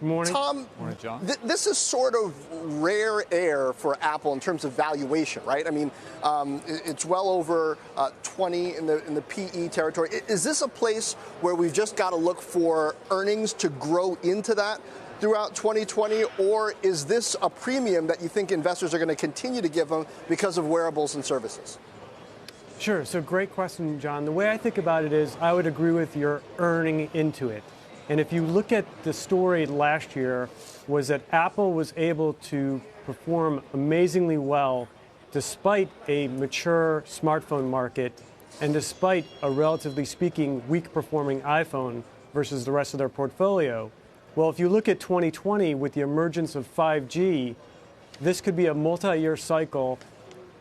Good morning. Tom, morning, John. This is sort of rare air for Apple in terms of valuation, right? I mean, it's well over 20 in the PE territory. Is this a place where we've just got to look for earnings to grow into that throughout 2020, or is this a premium that you think investors are going to continue to give them because of wearables and services? Sure. So great question, John. The way I think about it is I would agree with your earning into it. And if you look at the story last year, was that Apple was able to perform amazingly well despite a mature smartphone market and despite a, relatively speaking, weak performing iPhone versus the rest of their portfolio. Well, if you look at 2020 with the emergence of 5G, this could be a multi-year cycle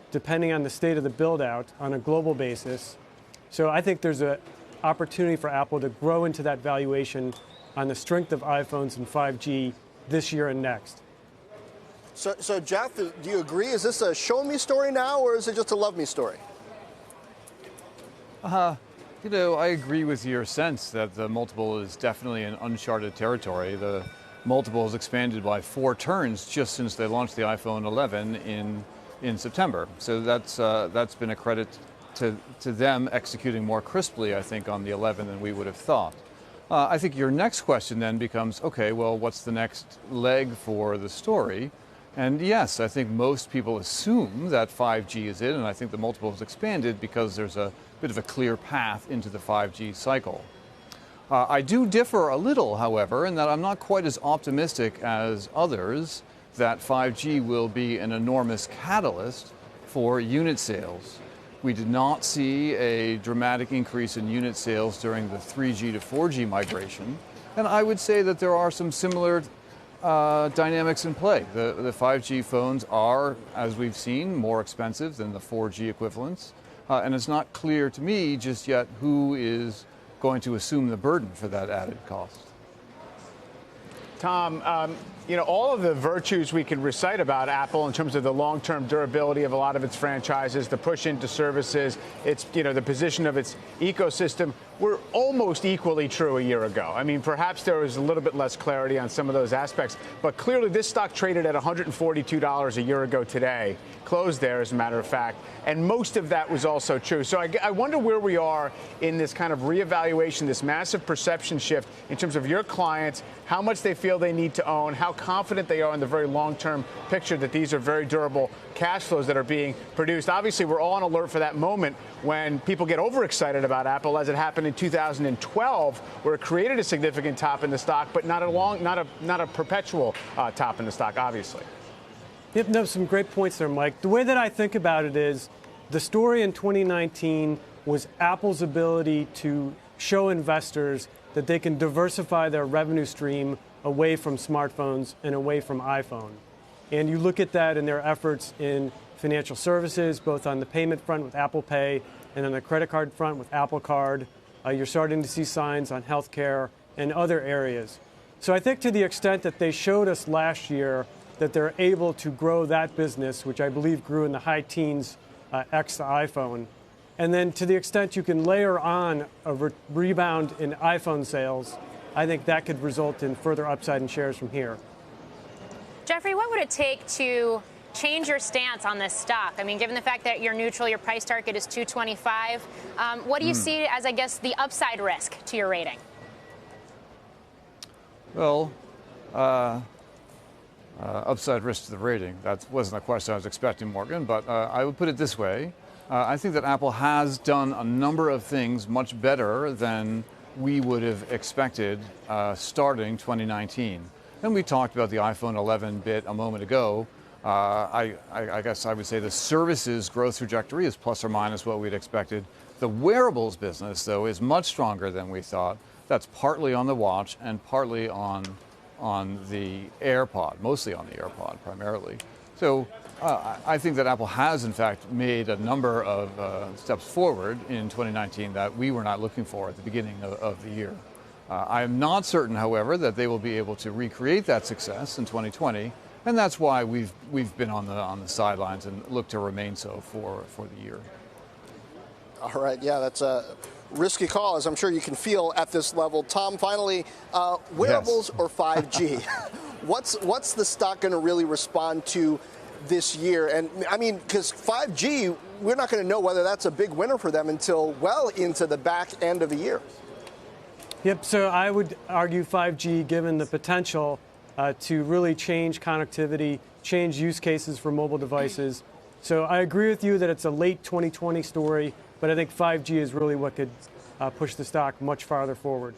depending on the state of the build-out on a global basis. So I think there's an opportunity for Apple to grow into that valuation on the strength of iPhones and 5G this year and next. So Jeff, do you agree? Is this a show me story now, or is it just a love me story? You know, I agree with your sense that the multiple is definitely in uncharted territory. The multiple has expanded by 4 turns just since they launched the iPhone 11 in September. So that's been a credit to them executing more crisply, I think, on the 11 than we would have thought. I think your next question then becomes, okay, well, what's the next leg for the story? And yes, I think most people assume that 5G is it, and I think the multiple has expanded because there's a bit of a clear path into the 5G cycle. I do differ a little, however, in that I'm not quite as optimistic as others that 5G will be an enormous catalyst for unit sales. We did not see a dramatic increase in unit sales during the 3G to 4G migration, and I would say that there are some similar dynamics in play. The 5G phones are, as we've seen, more expensive than the 4G equivalents, and it's not clear to me just yet who is going to assume the burden for that added cost. Tom, you know, all of the virtues we could recite about Apple in terms of the long-term durability of a lot of its franchises, the push into services, its, you know, the position of its ecosystem were almost equally true a year ago. I mean, perhaps there was a little bit less clarity on some of those aspects, but clearly this stock traded at $142 a year ago today, closed there as a matter of fact, and most of that was also true. So I wonder where we are in this kind of reevaluation, this massive perception shift in terms of your clients, how much they feel they need to own, how confident they are in the very long-term picture that these are very durable cash flows that are being produced. Obviously, we're all on alert for that moment when people get overexcited about Apple, as it happened in 2012, where it created a significant top in the stock, but not a perpetual top in the stock, obviously. Yep, no, some great points there, Mike. The way that I think about it is the story in 2019 was Apple's ability to show investors that they can diversify their revenue stream away from smartphones and away from iPhone. And you look at that in their efforts in financial services, both on the payment front with Apple Pay and on the credit card front with Apple Card. You're starting to see signs on healthcare and other areas. So I think to the extent that they showed us last year that they're able to grow that business, which I believe grew in the high teens ex the iPhone, and then to the extent you can layer on a rebound in iPhone sales, I think that could result in further upside in shares from here. Jeffrey, what would it take to change your stance on this stock? I mean, given the fact that you're neutral, your price target is $225, what do you see as, I guess, the upside risk to your rating? Well, upside risk to the rating. That wasn't a question I was expecting, Morgan, but I would put it this way. I think that Apple has done a number of things much better than we would have expected starting 2019. And we talked about the iPhone 11 bit a moment ago. I guess I would say the services growth trajectory is plus or minus what we'd expected. The wearables business, though, is much stronger than we thought. That's partly on the watch and partly on the AirPod, mostly on the AirPod primarily. So I think that Apple has, in fact, made a number of steps forward in 2019 that we were not looking for at the beginning of the year. I am not certain, however, that they will be able to recreate that success in 2020, and that's why we've been on the sidelines and look to remain so for the year. All right, yeah, that's risky call, as I'm sure you can feel at this level. Tom, finally, wearables or 5G? What's the stock going to really respond to this year? And I mean, because 5G, we're not going to know whether that's a big winner for them until well into the back end of the year. Yep, so I would argue 5G, given the potential to really change connectivity, change use cases for mobile devices. So I agree with you that it's a late 2020 story, but I think 5G is really what could push the stock much farther forward.